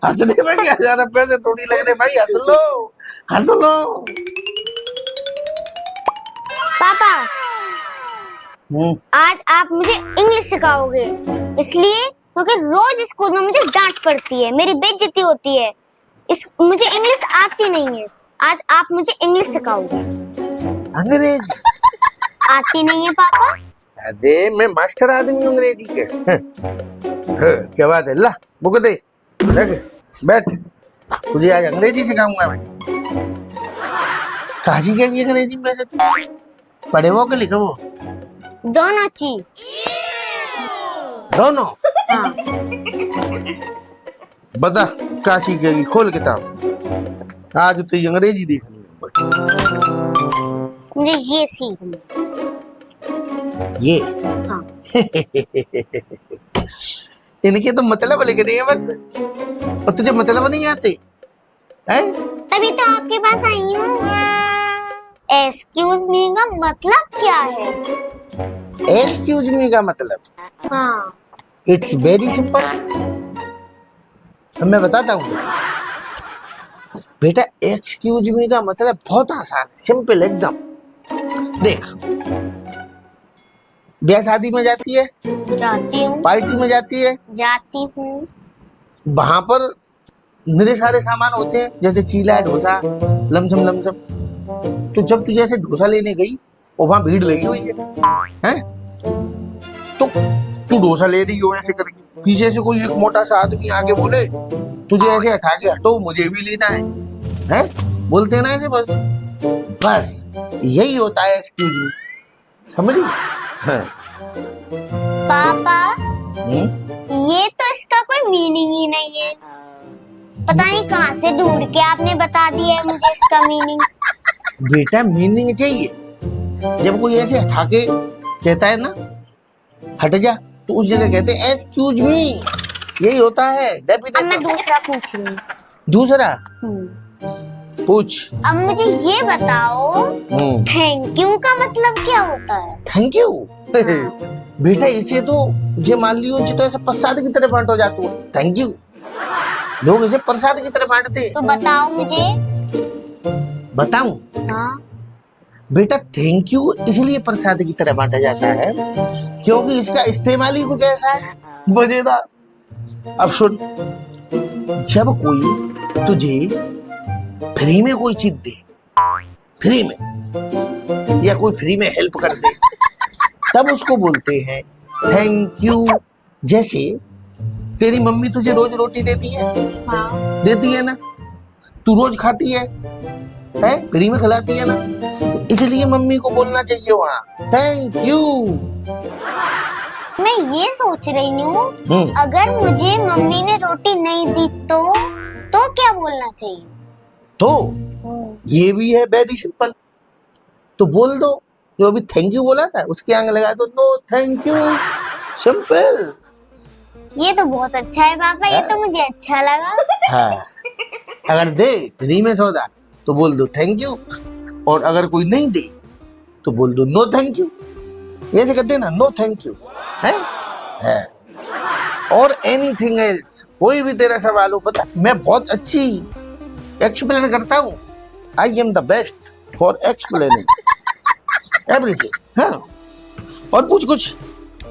हंसने में क्या 1000 पैसे थोड़ी लग रहे भाई, हंस लो हंस लो। पापा हम्म, आज आप मुझे इंग्लिश सिखाओगे, इसलिए क्योंकि रोज स्कूल में मुझे डांट पड़ती है, मेरी बेइज्जती होती है। मुझे इंग्लिश आती नहीं है, आज आप मुझे इंग्लिश सिखाओगे। अंग्रेजी आती नहीं है पापा। अरे मैं मास्टर आदमी हूँ अंग्रेजी के। क्या बात है, ला बुक दे, रख, बैठ, तुझे आज अंग्रेजी सिखाऊंगा मैं। कहाँ सीखेगी अंग्रेजी में वैसे तू? पढ़े वो कि लिखे वो? दोनों चीज। दोनों। हाँ। बता कहाँ सीखेगी, खोल किताब, आज तो ये अंग्रेजी देखनी है। मुझे ये सीखना। ये हाँ। इनके तो मतलब लिख रही है बस, और तुझे मतलब नहीं आते हैं? तभी तो आपके पास आई हूँ। एक्सक्यूज मी का मतलब क्या है? एक्सक्यूज मी का मतलब, हाँ। It's very simple. मैं बताता हूँ बेटा, एक्सक्यूज मी का मतलब बहुत आसान है, सिंपल एकदम। देख, ब्याह शादी में जाती है, जाती हूँ। पार्टी में जाती है, जाती हूँ। वहां पर मेरे सारे सामान होते हैं, जैसे चीला, डोसा, लमसम लमसम। तो जब तुझे ऐसे डोसा लेने गई और वहां भीड़ लगी हुई है, तो तू डोसा ले रही हो ऐसे करके, पीछे से कोई एक मोटा सा आदमी आके बोले तुझे ऐसे हटा के, हटो मुझे भी लेना है? बोलते हैं ना ऐसे, बस बस यही होता है एक्सक्यूज मी, समझी? हाँ। पापा ये तो इसका कोई मीनिंग ही नहीं है, पता नहीं कहाँ से ढूंढ के आपने बता दिया है मुझे इसका मीनिंग। बेटा मीनिंग चाहिए, जब कोई ऐसे हटा के कहता है ना हट जा, तो उस जगह कहते हैं एक्सक्यूज मी, यही होता है अब मैं डेफिनेशन। दूसरा पूछ रही हूँ। दूसरा पूछ। अब मुझे ये बताओ, थैंक यू का मतलब क्या होता है? Thank you. बेटा इसे तो ये मान लियो तो ऐसे प्रसाद की तरह बांटो जाते हो, थैंक यू, लोग इसे प्रसाद की तरह बांटते। तो बताओ मुझे। बताऊं? हाँ। बेटा थैंक यू इसलिए प्रसाद की तरह बांटा जाता है क्योंकि इसका इस्तेमाल ही कुछ ऐसा है मजेदार। अब सुन, जब कोई तुझे फ्री में कोई चीज दे, फ्री में, या कोई फ्री में हेल्प कर दे, तब उसको बोलते हैं थैंक यू। जैसे तेरी मम्मी तुझे रोज रोटी देती है, हाँ। देती है ना, तू रोज खाती है, फ्री में खिलाती है ना, तो इसलिए मम्मी को बोलना चाहिए वहाँ थैंक यू। मैं ये सोच रही हूँ, अगर मुझे मम्मी ने रोटी नहीं दी तो क्या बोलना चाहिए? तो ये भी है वेरी सिंपल, तो बोल दो जो अभी थैंक यू बोला था उसके आगे लगा दो नो थैंक यू, सिंपल। ये तो बहुत अच्छा है पापा, ये तो मुझे अच्छा लगा। हाँ, अगर दे फ्री में सौदा तो बोल दो थैंक यू, और अगर कोई नहीं दे तो बोल दो नो थैंक यू, ऐसे कहते हैं ना, नो थैंक यू है। और एनीथिंग एल्स, कोई भी तेरा सवाल हो, पता मैं बहुत अच्छी एक्सप्लेन करता हूँ, I am the best for explaining everything. हाँ, और पूछ कुछ,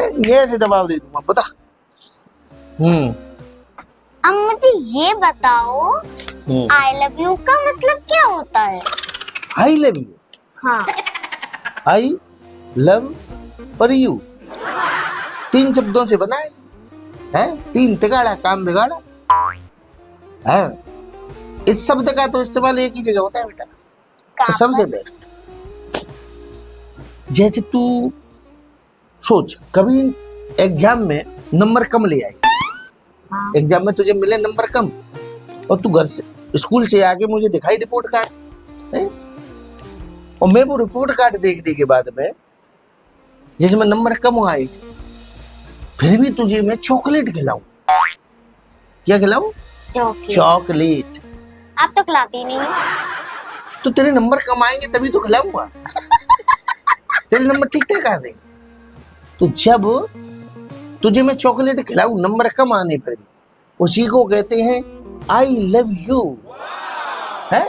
ये ऐसे जवाब दे दूंगा, बता। अब मुझे ये बताओ, आई लव यू का मतलब क्या होता है? आई लव यू, हाँ। आई लव और यू 3 शब्दों से बना है, 3 तिगाड़ा काम बिगाड़ा है। इस शब्द का तो इस्तेमाल एक ही जगह होता है बेटा, तो सबसे बेस्ट। जैसे तू सोच, कभी एग्जाम में नंबर कम ले आई, एग्जाम में तुझे मिले नंबर कम, और तू घर से स्कूल से आके मुझे दिखाई रिपोर्ट कार्ड, और मैं वो रिपोर्ट कार्ड देखने के बाद में जिसमें नंबर कम आए, फिर भी तुझे मैं चॉकलेट खिलाऊं। क्या खिलाऊं? चॉकलेट। आप तो खिलाते ही नहीं। तो तेरे नंबर कम आएंगे तभी तो खिलाऊंगा, तेरे नंबर ठीक ठाक आ देंगे। तो जब तुझे मैं चॉकलेट खिलाऊं नंबर कम आने पर भी, उसी को कहते हैं आई लव यू है,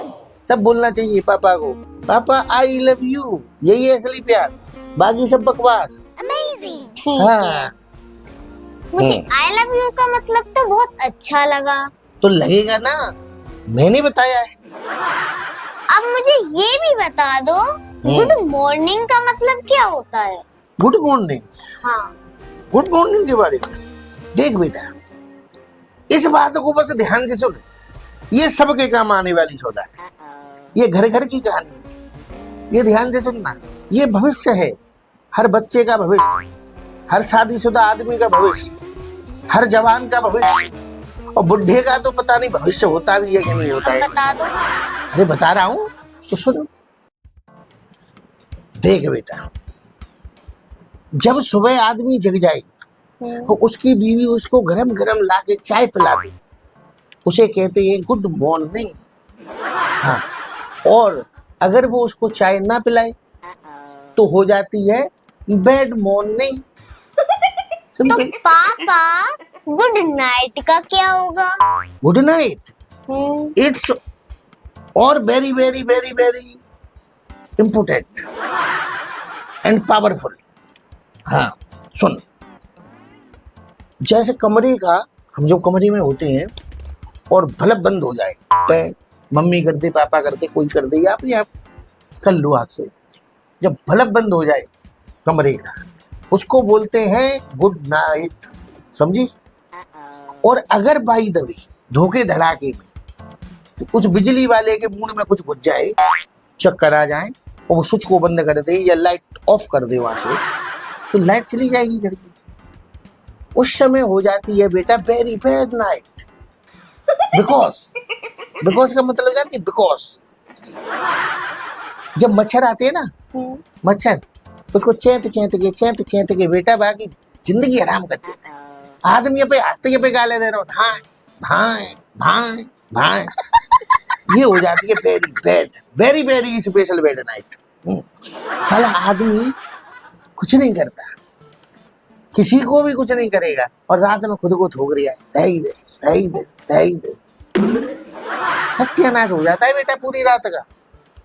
तब बोलना चाहिए पापा को, पापा आई लव यू, यही है असली प्यार, बाकी सब बकवास। ठीक है। हाँ मुझे आई लव यू का मतलब तो बहुत अच्छा लगा। तो लगेगा ना, मैंने बताया है। अब मुझे ये भी बता दो, गुड मॉर्निंग का मतलब क्या होता है? गुड मॉर्निंग, हाँ। गुड मॉर्निंग के बारे में देख बेटा, इस बात को बस ध्यान से सुन, ये सबके काम आने वाली सौदा है, ये घर घर की कहानी है, ये ध्यान से सुनना, ये भविष्य है, हर बच्चे का भविष्य, हर शादीशुदा आदमी का भविष्य, हर जवान का भविष्य, और बुढ़े का तो पता नहीं भविष्य होता भी है कि नहीं होता है। बता दो। अरे बता रहा हूं तो सुनो। देख बेटा, जब सुबह आदमी जग जाए तो उसकी बीवी उसको गरम गरम ला के चाय पिला दे, उसे कहते हैं गुड मॉर्निंग। हाँ, और अगर वो उसको चाय ना पिलाए तो हो जाती है बैड मॉर्निंग। तो पापा गुड नाइट का क्या होगा? गुड नाइट इट्स और very very very very important and powerful. हाँ सुन, जैसे कमरे का, हम जो कमरे में होते हैं और बल्ब बंद हो जाए, तो मम्मी कर दे, पापा कर दे, कोई कर दे, या फिर आप कर लो हाथ से, जब बल्ब बंद हो जाए कमरे का, उसको बोलते हैं गुड नाइट, समझी? और अगर बाई द वे धोखे धड़ाके में उस बिजली वाले के मुंह में कुछ घुस जाए, चक्कर आ जाए और वो स्विच को बंद कर दे या लाइट ऑफ कर दे वहां से, तो लाइट चली जाएगी घर की, उस समय हो जाती है बेटा वेरी बैड नाइट। बिकॉज का मतलब जानती है? बिकॉज जब मच्छर आते हैं ना, मच्छर उसको चैंत चैंत के बेटा बाकी जिंदगी हराम करते हैं। आदमी पे हाथ पे गाले दे रहा हूँ, धाए धाए धाए धाए, ये हो जाती है very bad, very very special bad night. साला आदमी कुछ नहीं करता, किसी को भी कुछ नहीं करेगा, और रात में खुद को ठोक रहा है, दही दे दही दे दही दे, सत्यानाश हो जाता है बेटा पूरी रात का।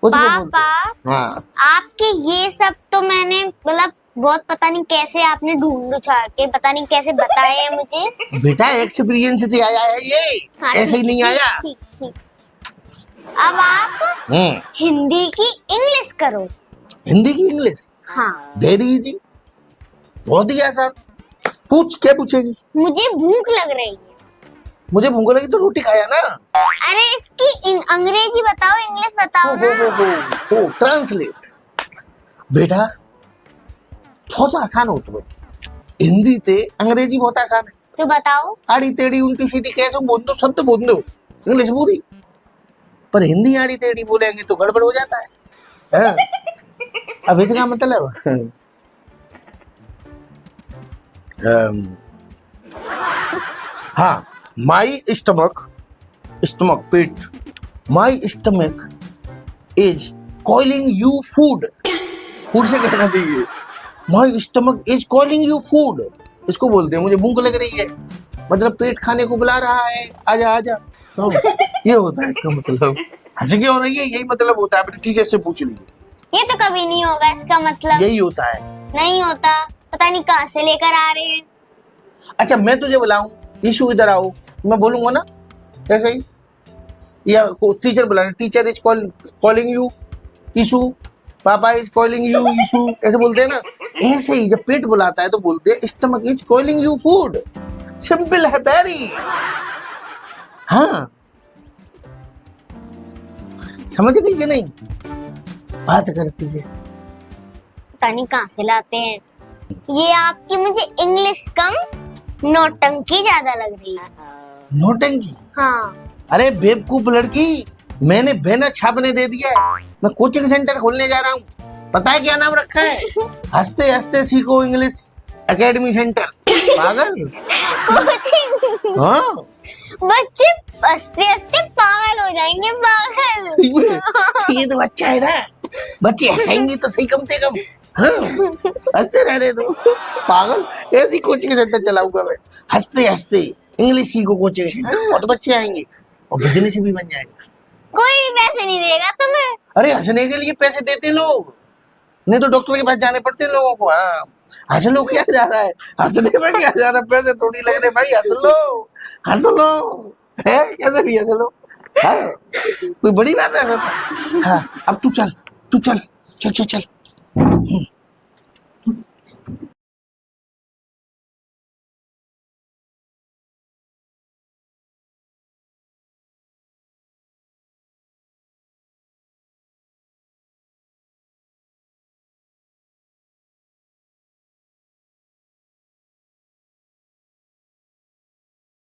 पापा हाँ, आपके ये सब तो मैंने मतलब बहुत पता नहीं कैसे आपने ढूंढ छाड़ के पता नहीं कैसे बताए हैं मुझे। बेटा एक्सपीरियंस से आया है ये, हाँ, ऐसे ही नहीं आया। ठीक ठीक। अब आप हिंदी की इंग्लिश करो। हिंदी की इंग्लिश? हाँ। वेरी इजी, बहुत ही आसान। पूछ, क्या पूछेगी? मुझे भूख लग रही है। मुझे भूख लगी तो रोटी खाया ना। अरे इसकी अंग्रेजी बताओ, इंग्लिश बताओ ना। हो ट्रांसलेट। बेटा बहुत आसान हो तुम्हें, हिंदी ते अंग्रेजी बहुत आसान है। तो बताओ। आड़ी टेढ़ी उल्टी सीधी कैसे बोल दो, शब्द बोल दो, इंग्लिश पूरी। पर हिंदी आड़ी टेढ़ी बोलेंगे तो गड़बड़ हो जाता है। हाँ? अब इसका मतलब हाँ, my stomach, stomach pet, my stomach is calling you food, food से कहना चाहिए, my stomach is calling you food, इसको बोलते हैं मुझे भूख लग रही है, मतलब पेट खाने को बुला रहा है, आजा आजा। तो ये होता है इसका मतलब। हंस क्यों हो रही है? यही मतलब होता है, अपने टीचर से पूछ लीजिए। ये तो कभी नहीं होगा इसका मतलब। यही होता है। नहीं होता, पता नहीं कहाँ से लेकर आ रहे हैं। अच्छा मैं तुझे बुलाऊं, ईशु इधर आओ, मैं बोलूंगा ना ऐसे ही, या टीचर बुला, teacher is calling you Ishu, papa is calling you Ishu, ऐसे बोलते हैं ना। ऐसे ही जब पेट बुलाता है तो बोलते हैं stomach is calling you food. Simple है वेरी। हाँ समझ गई कि नहीं? बात करती है, पता नहीं कहाँ से लाते हैं। ये आपकी मुझे इंग्लिश कम नौटंकी ज्यादा लग रही है। नौटंकी? हाँ। अरे बेवकूफ लड़की, मैंने बैनर छापने दे दिया है, मैं कोचिंग सेंटर खोलने जा रहा हूँ। पता है क्या नाम रखा है? हंसते हंसते सीखो इंग्लिश एकेडमी सेंटर। पागल। कोचिंग? हाँ बच्चे हंसते हंसते पागल हो जाएंगे, पागल। सही में। ये तो अच्छा है ना, बच्चे हंसाएंगे तो सही कम से कम। हाँ हंसते रहने दो, पागल। ऐसी कोचिंग सेंटर चलाऊंगा मैं, हंसते हंसते इंग्लिश सीखो कोचिंग सेंटर, बहुत बच्चे आएंगे। और बिजनेस भी बन जाएगा। कोई पैसे नहीं देगा तुम्हें। अरे हंसने के लिए पैसे देते लोग, नहीं तो डॉक्टर के पास जाने पड़ते हैं लोगों को। हाँ, हंस लो, क्या जा रहा है, हंसने में क्या जा रहा है, पैसे थोड़ी लग रहे भाई, हंस लो, हंस लो, है कैसे भी हंस लो। हाँ, कोई बड़ी बात है। हाँ, अब तू चल, चल चल चल चल।